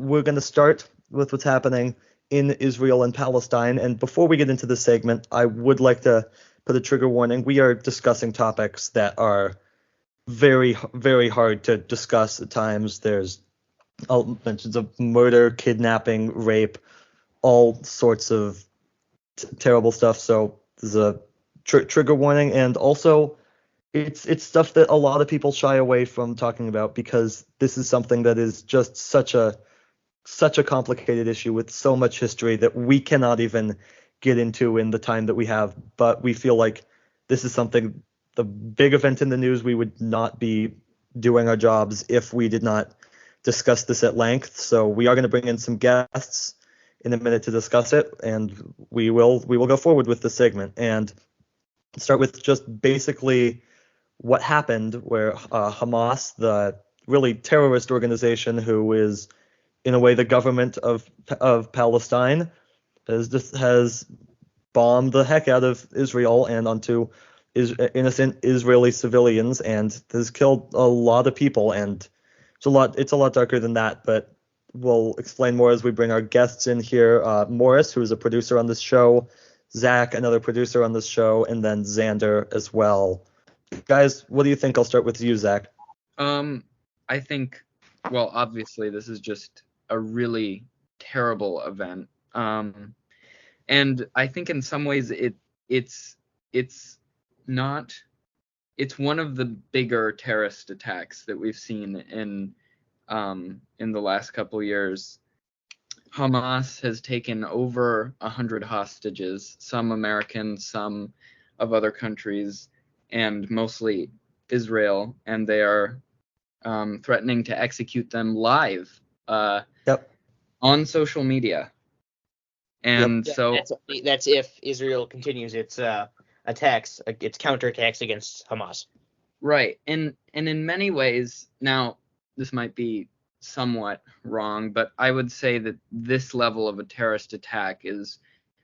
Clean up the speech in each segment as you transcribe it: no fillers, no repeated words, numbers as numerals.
we're going to start with what's happening in Israel and Palestine. And before we get into this segment, I would like to put a trigger warning. We are discussing topics that are very, very hard to discuss at times. There's mentions of murder, kidnapping, rape, all sorts of terrible stuff. So there's a trigger warning, and also it's stuff that a lot of people shy away from talking about because this is something that is just such a complicated issue with so much history that we cannot even get into in the time that we have. But we feel like this is something, the big event in the news, we would not be doing our jobs if we did not discuss this at length. So we are going to bring in some guests in a minute to discuss it, and we will go forward with this segment and start with just basically what happened, where Hamas, the really terrorist organization who is in a way the government of Palestine, has bombed the heck out of Israel and onto innocent Israeli civilians, and has killed a lot of people. And it's a lot darker than that, but we'll explain more as we bring our guests in here. Morris, who is a producer on this show, Zack, another producer on this show, and then Xander as well. Guys, what do you think? I'll start with you, Zack. I think, well, obviously this is just a really terrible event. And I think in some ways it's one of the bigger terrorist attacks that we've seen in the last couple years. Hamas has taken over 100 hostages, some American, some of other countries, and mostly Israel, and they are threatening to execute them live on social media. And so that's if Israel continues its attacks, its counterattacks against Hamas. Right. And in many ways, now this might be somewhat wrong, but I would say that this level of a terrorist attack is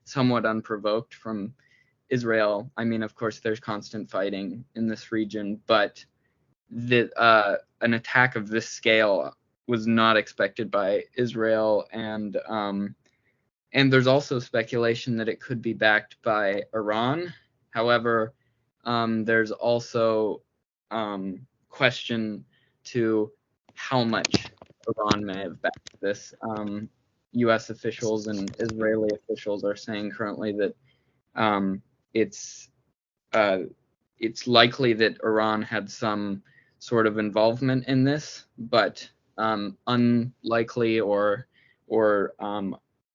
somewhat unprovoked from Israel. I mean, of course, there's constant fighting in this region, but an attack of this scale was not expected by Israel, and there's also speculation that it could be backed by Iran. However, there's also question to how much Iran may have backed this. U.S. officials and Israeli officials are saying currently that it's likely that Iran had some sort of involvement in this, but unlikely or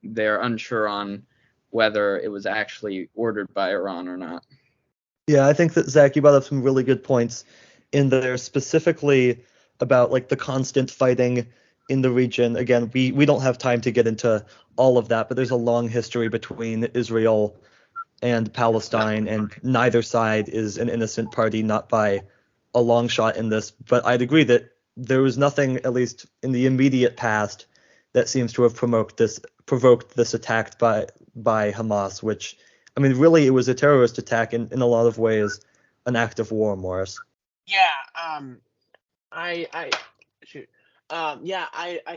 they're unsure on whether it was actually ordered by Iran or not. Yeah, I think that, Zack, you brought up some really good points in there, specifically about like the constant fighting in the region. Again, we don't have time to get into all of that, but there's a long history between Israel and Palestine, and neither side is an innocent party, not by a long shot in this. But I'd agree that there was nothing, at least in the immediate past, that seems to have provoked this attack by Hamas, which, I mean, really it was a terrorist attack in a lot of ways, an act of war, Morris. Yeah, I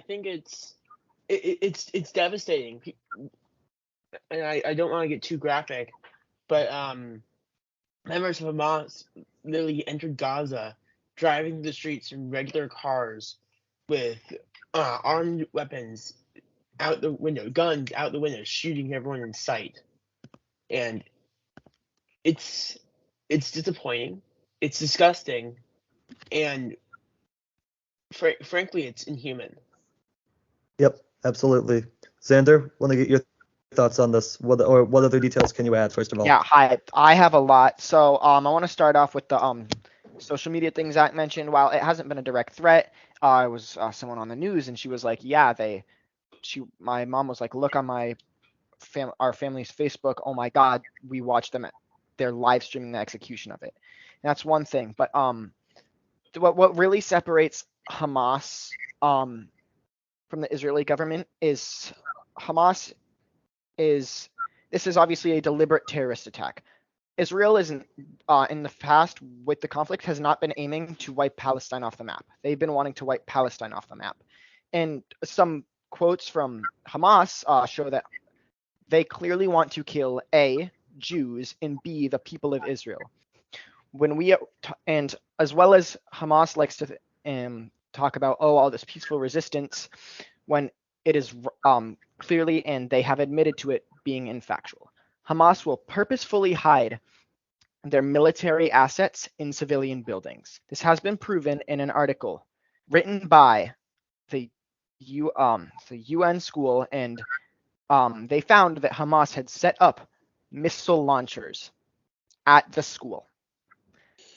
think it's devastating, and I don't want to get too graphic, but members of Hamas literally entered Gaza, driving the streets in regular cars with armed weapons out the window, guns out the window, shooting everyone in sight. And it's disappointing, it's disgusting, and frankly, it's inhuman. Yep, absolutely. Xander, want to get your thoughts on this? What other details can you add, first of all? Yeah, hi. I have a lot. So I want to start off with the social media thing Zack mentioned. While it hasn't been a direct threat, I was someone on the news, and she was like, yeah, my mom was like, look on our family's Facebook. Oh my God, we watched them. They're live streaming the execution of it. And that's one thing. But what really separates Hamas from the Israeli government is this is obviously a deliberate terrorist attack. Israel isn't in the past with the conflict has not been aiming to wipe Palestine off the map. They've been wanting to wipe Palestine off the map. And some quotes from Hamas show that they clearly want to kill A, Jews, and B, the people of Israel. And as well as Hamas likes to talk about, all this peaceful resistance, when it is clearly, and they have admitted to it, being infactual. Hamas will purposefully hide their military assets in civilian buildings. This has been proven in an article written by the UN school, and they found that Hamas had set up missile launchers at the school.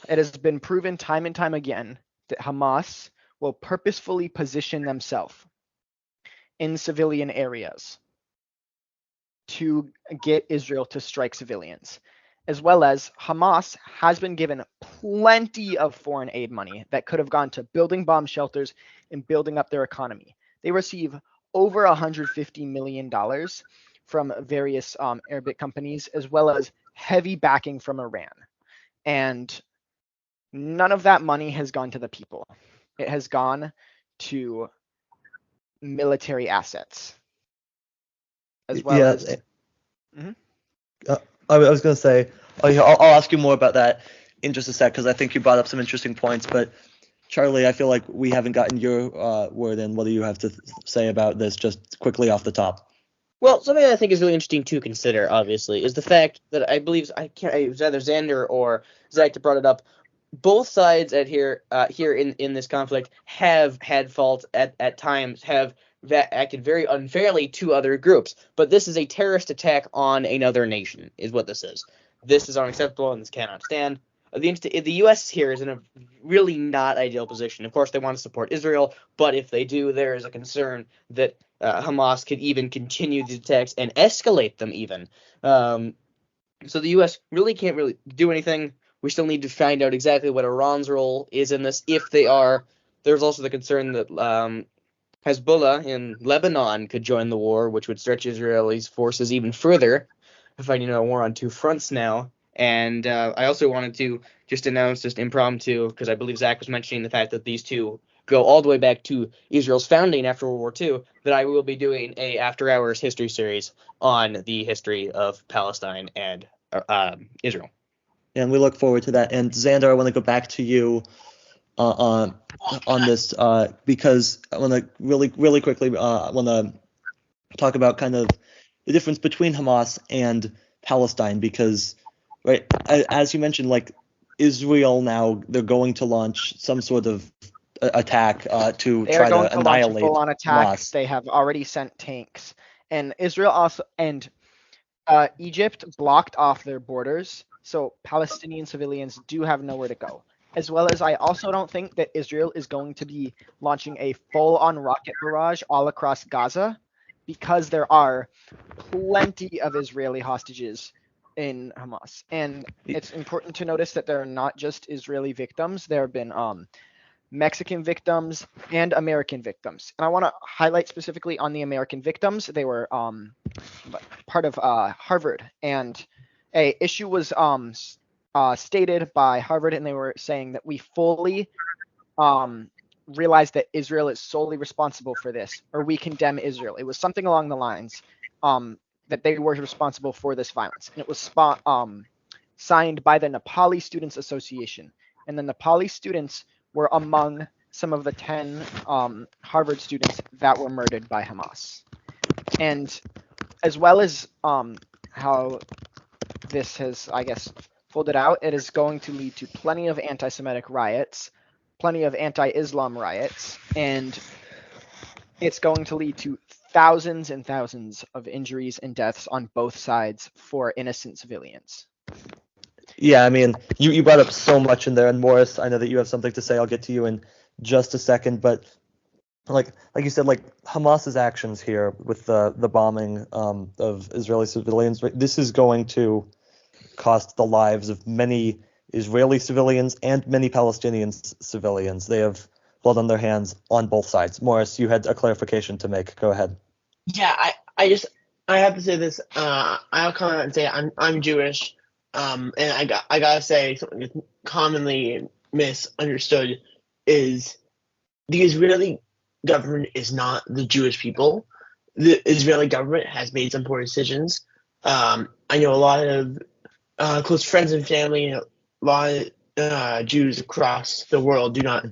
It has been proven time and time again that Hamas will purposefully position themselves in civilian areas to get Israel to strike civilians. As well as Hamas has been given plenty of foreign aid money that could have gone to building bomb shelters and building up their economy. They receive over $150 million from various Arabic companies, as well as heavy backing from Iran. And none of that money has gone to the people. It has gone to military assets. As well as... I was going to say, I'll ask you more about that in just a sec, because I think you brought up some interesting points. But Charlie, I feel like we haven't gotten your word in. What do you have to say about this, just quickly off the top? Well, something that I think is really interesting to consider, obviously, is the fact that I believe it was either Xander or Zack that brought it up. Both sides here in this conflict have had fault at times, have acted very unfairly to other groups. But this is a terrorist attack on another nation, is what this is. This is unacceptable, and this cannot stand. The U.S. here is in a really not ideal position. Of course, they want to support Israel, but if they do, there is a concern that Hamas could even continue these attacks and escalate them even. So the U.S. really can't really do anything. We still need to find out exactly what Iran's role is in this, if they are. There's also the concern that Hezbollah in Lebanon could join the war, which would stretch Israelis' forces even further, fighting a war on two fronts now. And I also wanted to just announce, just impromptu, because I believe Zack was mentioning the fact that these two go all the way back to Israel's founding after World War II, that I will be doing a After Hours history series on the history of Palestine and Israel. And we look forward to that. And Xander, I want to go back to you on this because I want to really quickly want to talk about kind of the difference between Hamas and Palestine, because right, as you mentioned, like Israel now, they're going to launch some sort of attack to try to annihilate full-on attacks. Hamas. They have already sent tanks, and Israel also Egypt blocked off their borders, so Palestinian civilians do have nowhere to go. As well as I also don't think that Israel is going to be launching a full-on rocket barrage all across Gaza, because there are plenty of Israeli hostages in Hamas. And it's important to notice that there are not just Israeli victims. There have been Mexican victims and American victims. And I want to highlight specifically on the American victims. They were part of Harvard, and a issue was stated by Harvard, and they were saying that we fully realize that Israel is solely responsible for this, or we condemn Israel. It was something along the lines that they were responsible for this violence. And it was signed by the Nepali Students Association. And the Nepali students were among some of the 10 Harvard students that were murdered by Hamas. And as well as how this has, I guess, folded out, it is going to lead to plenty of anti-Semitic riots, plenty of anti-Islam riots, and it's going to lead to thousands and thousands of injuries and deaths on both sides for innocent civilians. Yeah, I mean, you brought up so much in there, and Morris, I know that you have something to say. I'll get to you in just a second, but like you said, like Hamas's actions here with the bombing of Israeli civilians, this is going to cost the lives of many Israeli civilians and many Palestinian civilians. They have blood on their hands on both sides. Morris, you had a clarification to make. Go ahead. Yeah, I have to say this. I'll come out and say I'm Jewish, and I gotta say something that's commonly misunderstood is the Israeli government is not the Jewish people. The Israeli government has made some poor decisions. I know a lot of close friends and family, and a lot of Jews across the world do not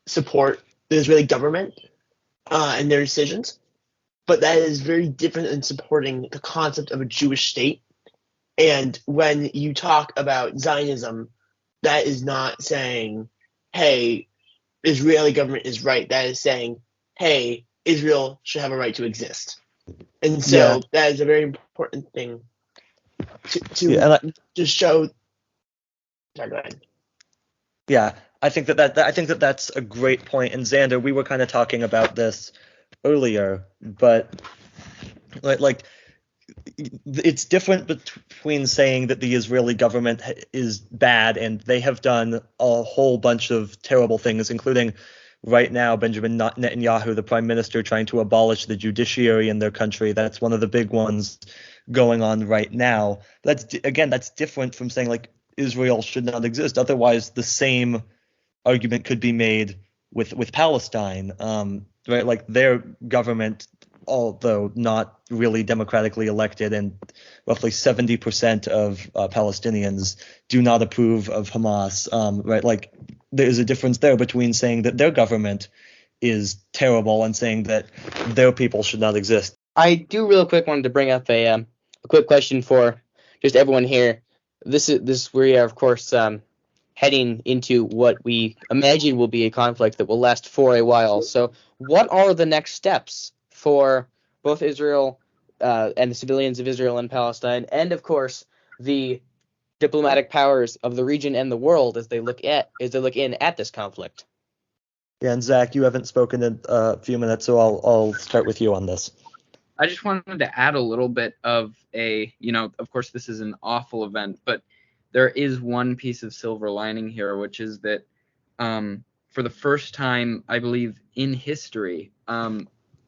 support the Israeli government and their decisions. But that is very different than supporting the concept of a Jewish state. And when you talk about Zionism, that is not saying, hey, Israeli government is right. That is saying, hey, Israel should have a right to exist. And so that is a very important thing to show. Sorry, go ahead. Yeah, I think that's a great point. And Xander, we were kind of talking about this earlier, but like it's different between saying that the Israeli government is bad and they have done a whole bunch of terrible things, including right now Benjamin Netanyahu, the prime minister, trying to abolish the judiciary in their country. That's one of the big ones going on right now. That's different from saying like Israel should not exist. Otherwise, the same argument could be made with Palestine, right? Like their government, although not really democratically elected, and roughly 70% of Palestinians do not approve of Hamas, right? Like there is a difference there between saying that their government is terrible and saying that their people should not exist. I do real quick wanted to bring up a quick question for just everyone here. This we are of course heading into what we imagine will be a conflict that will last for a while. So what are the next steps for both Israel and the civilians of Israel and Palestine, and of course the diplomatic powers of the region and the world as they look in at this conflict? Yeah, and Zach, you haven't spoken in a few minutes, so I'll start with you on this. I just wanted to add a little bit of of course this is an awful event, but there is one piece of silver lining here, which is that for the first time, I believe, in history,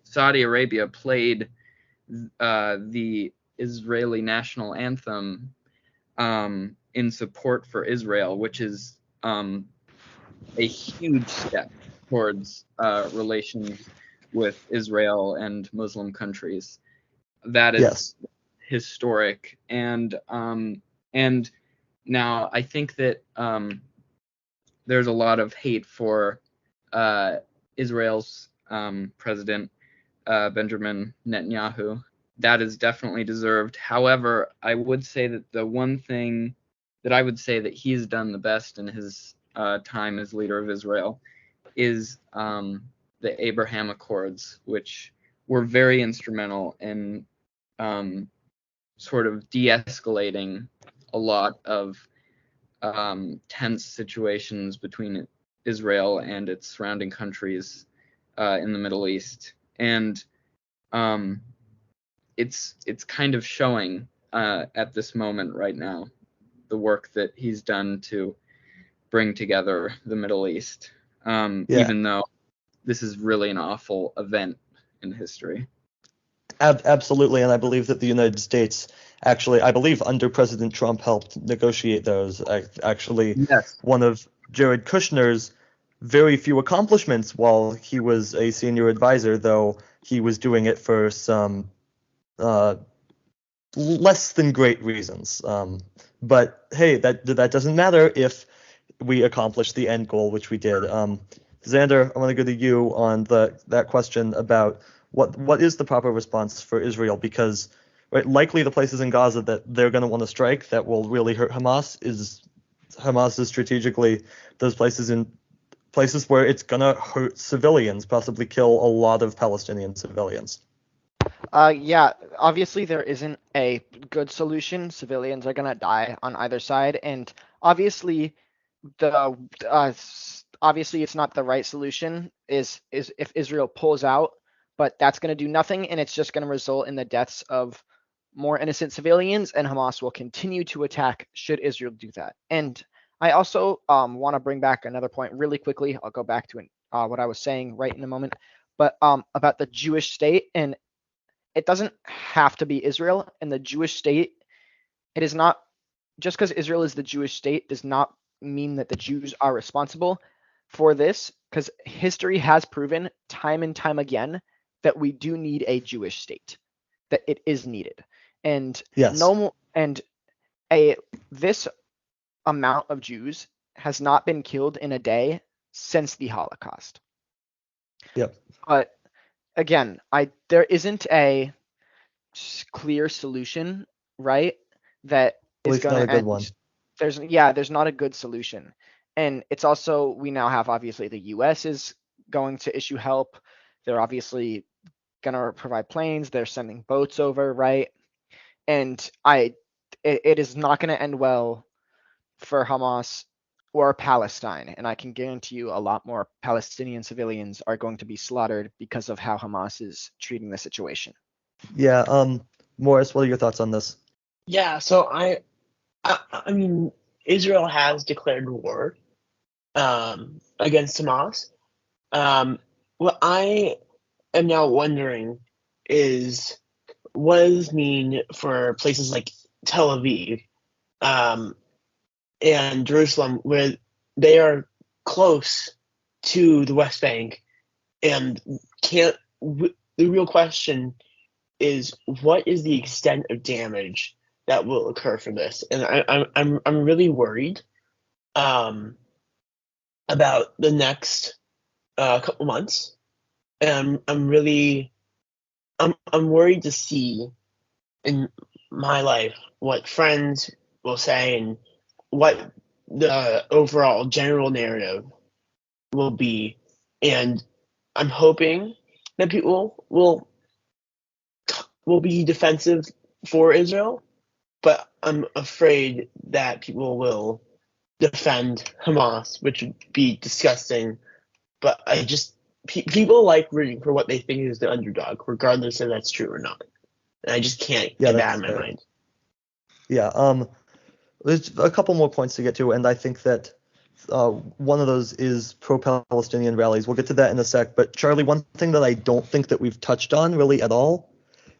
Saudi Arabia played the Israeli national anthem in support for Israel, which is a huge step towards relations with Israel and Muslim countries. That is historic, and now I think that there's a lot of hate for Israel's president Benjamin Netanyahu. That is definitely deserved. However, I would say that the one thing that I would say that he's done the best in his time as leader of Israel is the Abraham Accords, which were very instrumental in sort of de-escalating a lot of tense situations between Israel and its surrounding countries in the Middle East. And it's kind of showing at this moment right now, the work that he's done to bring together the Middle East, even though this is really an awful event in history. Absolutely, and I believe that the United States actually, I believe under President Trump, helped negotiate those. Actually, one of Jared Kushner's very few accomplishments while he was a senior advisor, though he was doing it for some less than great reasons. But hey, that doesn't matter if we accomplish the end goal, which we did. Xander, I want to go to you on that question about what is the proper response for Israel, because likely the places in Gaza that they're going to want to strike that will really hurt Hamas is strategically those places where it's going to hurt civilians, possibly kill a lot of Palestinian civilians. Yeah, obviously there isn't a good solution. Civilians are going to die on either side, and obviously it's not the right solution is if Israel pulls out, but that's going to do nothing, and it's just going to result in the deaths of more innocent civilians, and Hamas will continue to attack should Israel do that. And I also want to bring back another point really quickly. I'll go back to what I was saying right in a moment, but about the Jewish state, and it doesn't have to be Israel and the Jewish state. It is not just because Israel is the Jewish state does not mean that the Jews are responsible for this. because history has proven time and time again that we do need a Jewish state, that it is needed, and Yes. This amount of Jews has not been killed in a day since the Holocaust. Yep. But again, there isn't a clear solution, right? That At is least going not to a good end. one. There's not a good solution, and it's also, we now have, obviously, the U.S. is going to issue help. They're obviously going to provide planes. They're sending boats over, right? And it is not going to end well for Hamas or Palestine, and I can guarantee you a lot more Palestinian civilians are going to be slaughtered because of how Hamas is treating the situation. Yeah. Morris, what are your thoughts on this? Yeah, so I mean, Israel has declared war against Hamas. What I am now wondering is, what does this mean for places like Tel Aviv and Jerusalem, where they are close to the West Bank, and the real question is, what is the extent of damage that will occur from this? And I'm really worried about the next couple months, and I'm worried to see in my life what friends will say and what the overall general narrative will be. And I'm hoping that people will be defensive for Israel, but I'm afraid that people will defend Hamas, which would be disgusting. But people like rooting for what they think is the underdog, regardless if that's true or not. And I just can't get that in my mind. Yeah. There's a couple more points to get to, and I think that one of those is pro-Palestinian rallies. We'll get to that in a sec. But Charlie, one thing that I don't think that we've touched on really at all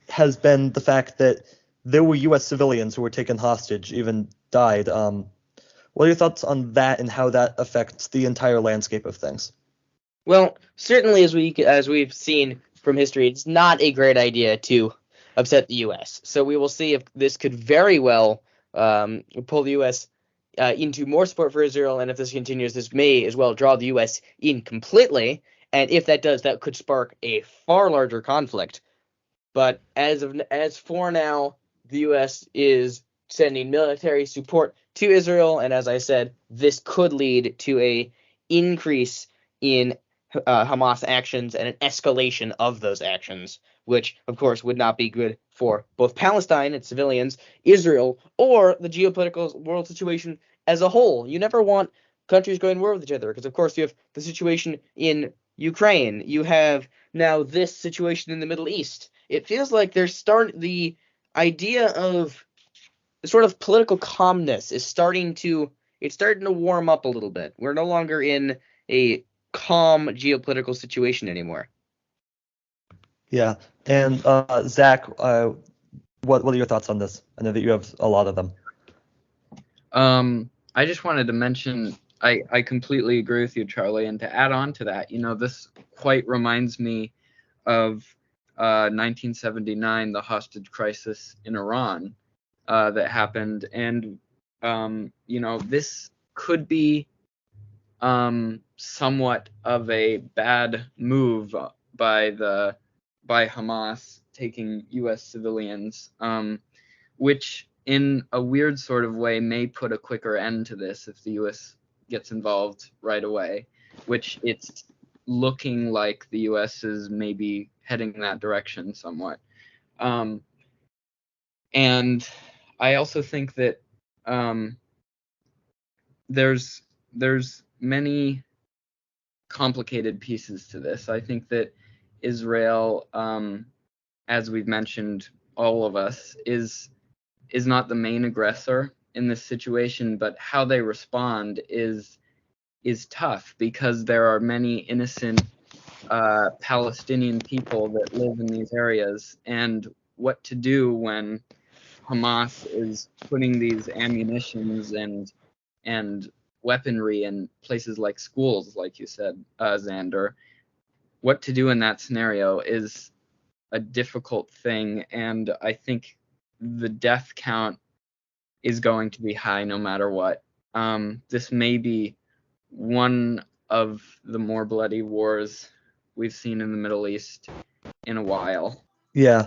has been the fact that there were U.S. civilians who were taken hostage, even died. What are your thoughts on that and how that affects the entire landscape of things? Well, certainly, as we've seen from history, it's not a great idea to upset the U.S. So we will see if this could very well pull the U.S. Into more support for Israel, and if this continues, this may as well draw the U.S. in completely. And if that does, that could spark a far larger conflict. But as for now, the U.S. is sending military support to Israel, and as I said, this could lead to a increase in Hamas actions and an escalation of those actions, which, of course, would not be good for both Palestine and civilians, Israel, or the geopolitical world situation as a whole. You never want countries going to war with each other, because, of course, you have the situation in Ukraine. You have now this situation in the Middle East. It feels like the idea of the sort of political calmness is starting to warm up a little bit. We're no longer in a calm geopolitical situation anymore. Yeah. And Zach, what are your thoughts on this? I know that you have a lot of them. I just wanted to mention, I completely agree with you, Charlie, and to add on to that, this quite reminds me of 1979, the hostage crisis in Iran that happened, and this could be somewhat of a bad move by Hamas taking U.S. civilians, which in a weird sort of way may put a quicker end to this if the U.S. gets involved right away, which it's looking like the U.S. is maybe heading in that direction somewhat. And I also think that there's many complicated pieces to this. I think that Israel, as we've mentioned, all of us, is not the main aggressor in this situation, but how they respond is tough, because there are many innocent Palestinian people that live in these areas, and what to do when Hamas is putting these ammunitions and weaponry in places like schools, like you said, Xander. What to do in that scenario is a difficult thing, and I think the death count is going to be high no matter what. This may be one of the more bloody wars we've seen in the Middle East in a while. Yeah,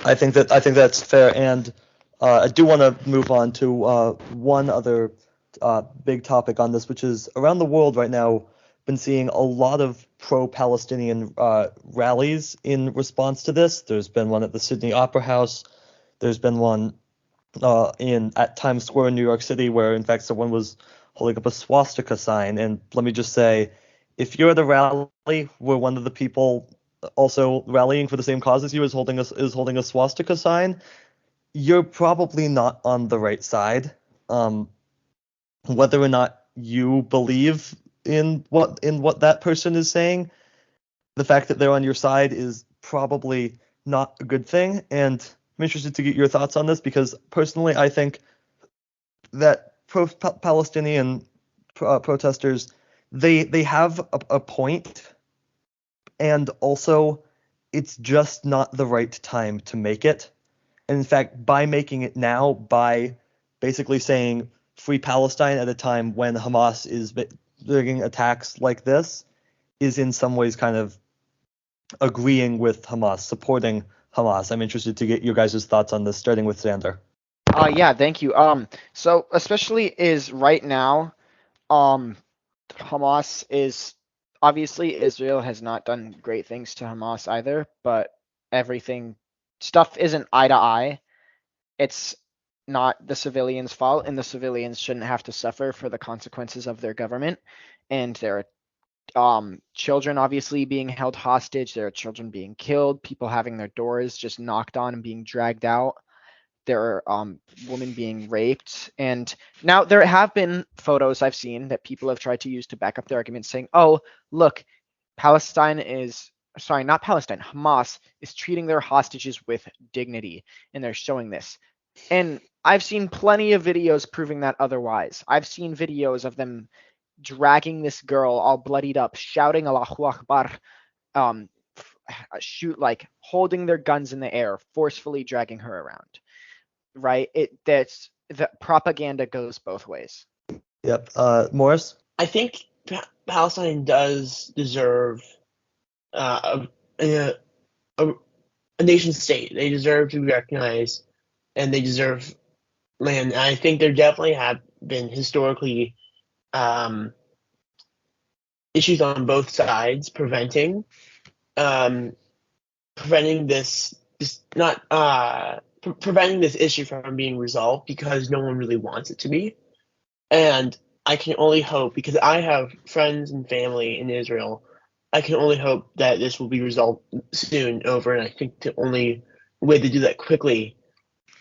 I think that's fair, and I do want to move on to one other big topic on this, which is around the world right now. Been seeing a lot of pro-Palestinian rallies in response to this. There's been one at the Sydney Opera House. There's been one at Times Square in New York City, where in fact someone was holding up a swastika sign. And let me just say, if you're at a rally where one of the people also rallying for the same cause as you is holding a swastika sign, you're probably not on the right side. Whether or not you believe in what that person is saying, the fact that they're on your side is probably not a good thing. And I'm interested to get your thoughts on this, because personally I think that Palestinian protesters, they have a point, and also it's just not the right time to make it. And in fact, by making it now, by basically saying free Palestine at a time when Hamas is doing attacks like this, is in some ways kind of agreeing with Hamas, supporting Hamas. I'm interested to get your guys' thoughts on this, starting with Xander. Yeah, thank you. So especially is right now, Hamas is obviously Israel has not done great things to Hamas either, but stuff isn't eye to eye. It's not the civilians' fault, and the civilians shouldn't have to suffer for the consequences of their government. And there are children obviously being held hostage. There are children being killed, people having their doors just knocked on and being dragged out. There are women being raped. And now there have been photos I've seen that people have tried to use to back up their argument, saying, oh, look, Hamas is treating their hostages with dignity, and they're showing this. And I've seen plenty of videos proving that otherwise. I've seen videos of them dragging this girl all bloodied up, shouting Allahu Akbar, holding their guns in the air, forcefully dragging her around. Right? The propaganda goes both ways. Yep. Morris? I think Palestine does deserve a nation state. They deserve to be recognized, and they deserve land. And I think there definitely have been historically issues on both sides preventing this issue from being resolved, because no one really wants it to be. And I can only hope, because I have friends and family in Israel, I can only hope that this will be resolved soon over. And I think the only way to do that quickly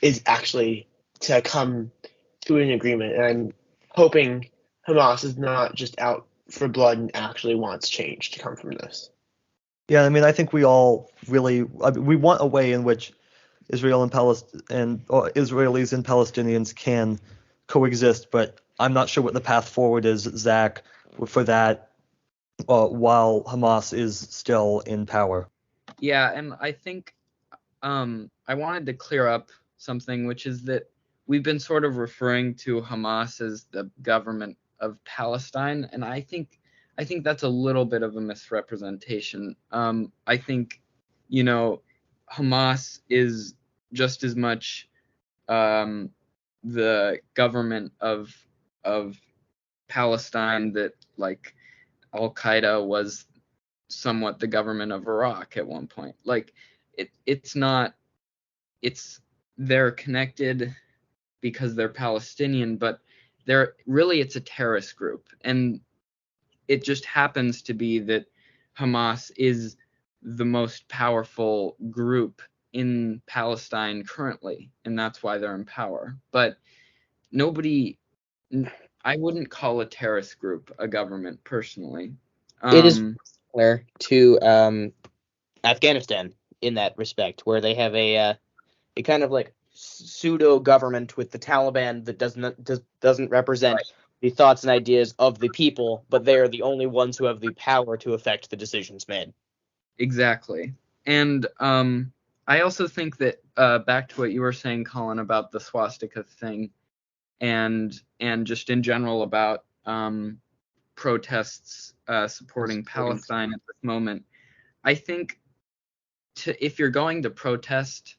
is actually to come to an agreement. And I'm hoping Hamas is not just out for blood and actually wants change to come from this. Yeah, I mean, I think we all really we want a way in which Israel and Israelis and Palestinians can coexist, but I'm not sure what the path forward is, Zach, for that while Hamas is still in power. Yeah, and I think I wanted to clear up something, which is that we've been sort of referring to Hamas as the government of Palestine, and I think that's a little bit of a misrepresentation. I think, Hamas is just as much the government of Palestine that, like, Al-Qaeda was somewhat the government of Iraq at one point. Like, they're connected because they're Palestinian, but it's a terrorist group. And it just happens to be that Hamas is the most powerful group in Palestine currently, and that's why they're in power. But I wouldn't call a terrorist group a government personally. It is similar to Afghanistan in that respect, where they have a kind of like pseudo government with the Taliban that doesn't represent the thoughts and ideas of the people, but they are the only ones who have the power to affect the decisions made. Exactly. And I also think that back to what you were saying, Colin, about the swastika thing, and just in general about protests supporting Palestine at this moment. I think if you're going to protest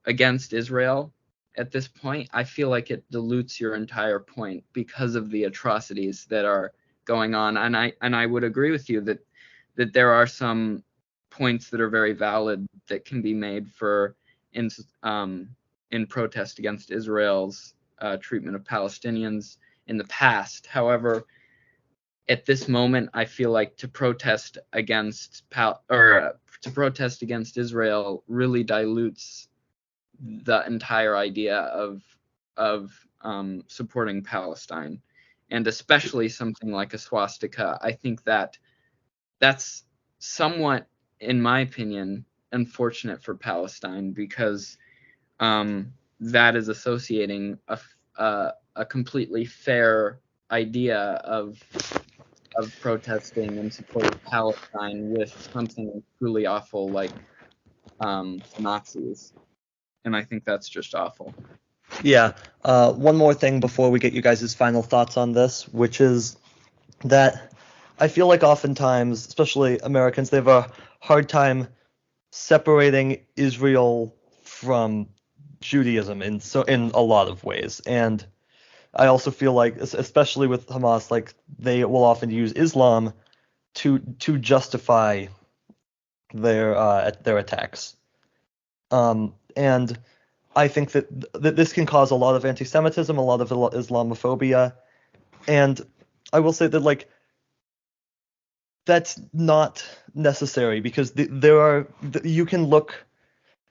against Israel at this point, I feel like it dilutes your entire point because of the atrocities that are going on. And I would agree with you that there are some points that are very valid that can be made in protest against Israel's treatment of Palestinians in the past. However, at this moment, I feel like to protest against Israel really dilutes the entire idea of supporting Palestine, and especially something like a swastika. I think that's somewhat, in my opinion, unfortunate for Palestine, because that is associating a completely fair idea of protesting and supporting Palestine with something truly awful like Nazis. And I think that's just awful. Yeah. One more thing before we get you guys' final thoughts on this, which is that I feel like oftentimes, especially Americans, they have a hard time separating Israel from Judaism in a lot of ways. And I also feel like, especially with Hamas, like they will often use Islam to justify their attacks. And I think that this can cause a lot of anti-Semitism, a lot of Islamophobia, and I will say that like that's not necessary, because you can look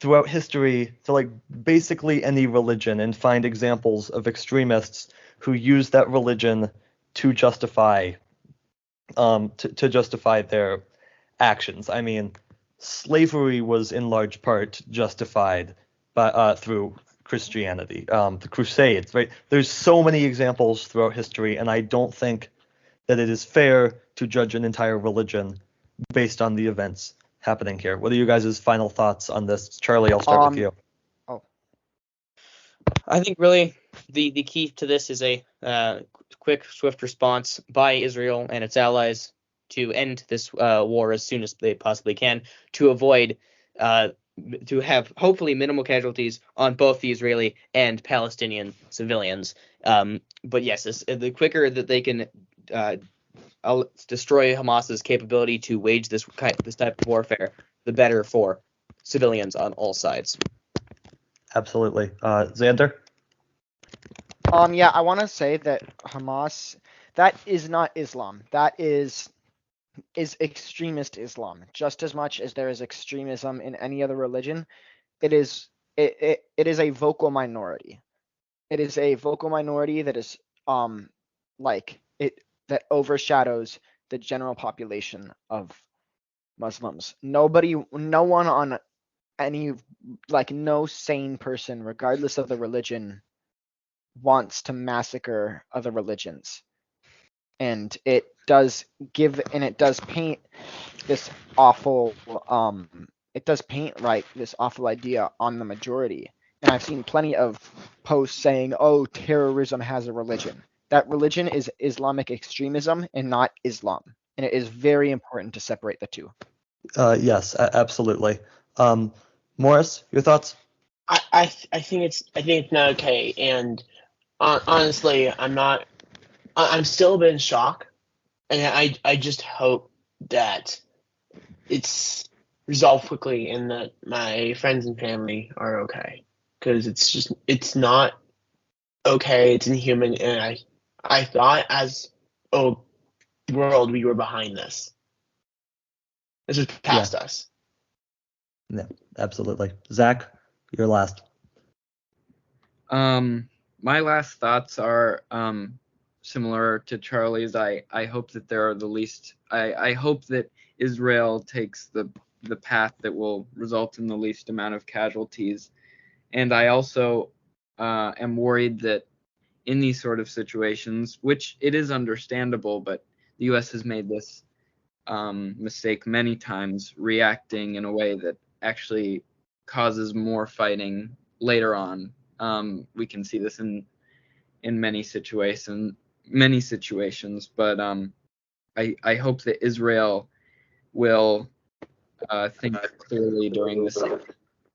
throughout history to like basically any religion and find examples of extremists who use that religion to justify their actions. I mean, slavery was in large part justified through Christianity, the Crusades, right? There's so many examples throughout history, and I don't think that it is fair to judge an entire religion based on the events happening here. What are you guys' final thoughts on this? Charlie, I'll start with you. I think really the key to this is a quick, swift response by Israel and its allies to end this war as soon as they possibly can, to avoid to have hopefully minimal casualties on both the Israeli and Palestinian civilians. But yes, the quicker that they can destroy Hamas's capability to wage this type of warfare, the better for civilians on all sides. Absolutely. Xander? Yeah, I want to say that Hamas, that is not Islam. That is extremist Islam. Just as much as there is extremism in any other religion, it is a vocal minority. It is a vocal minority that is that overshadows the general population of Muslims. No one on any, like, no sane person, regardless of the religion, wants to massacre other religions. And it does paint this awful this awful idea on the majority. And I've seen plenty of posts saying, "Oh, terrorism has a religion." That religion is Islamic extremism and not Islam. And it is very important to separate the two. Yes, absolutely. Morris, your thoughts? I think it's not okay, and honestly, I'm still a bit in shock, and I just hope that it's resolved quickly and that my friends and family are okay, because it's not okay. It's inhuman, and I thought as a world we were behind this. This is past us. Yeah, absolutely. Zach, you're last. My last thoughts are similar to Charlie's. I hope that there are the least. I hope that Israel takes the path that will result in the least amount of casualties, and I also am worried that in these sort of situations, which it is understandable, but the U.S. has made this mistake many times, reacting in a way that actually causes more fighting later on. We can see this in many situations, but I hope that Israel will think clearly during this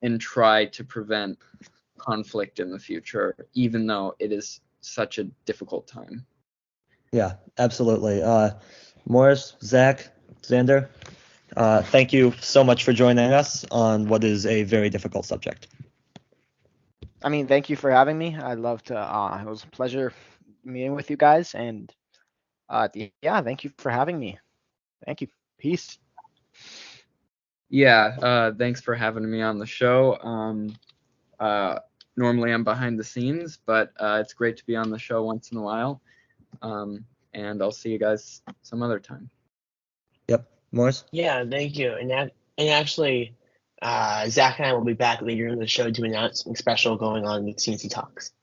and try to prevent conflict in the future, even though it is such a difficult time. Yeah, absolutely. Morris, Zach, Xander, thank you so much for joining us on what is a very difficult subject. I mean, thank you for having me. I'd love to. It was a pleasure meeting with you guys, and yeah, thank you for having me. Thank you. Peace. Yeah, thanks for having me on the show. Normally I'm behind the scenes, but it's great to be on the show once in a while. And I'll see you guys some other time. Yep, Morris? Yeah, thank you. And actually, Zach and I will be back later in the show to announce something special going on with C&C Talks.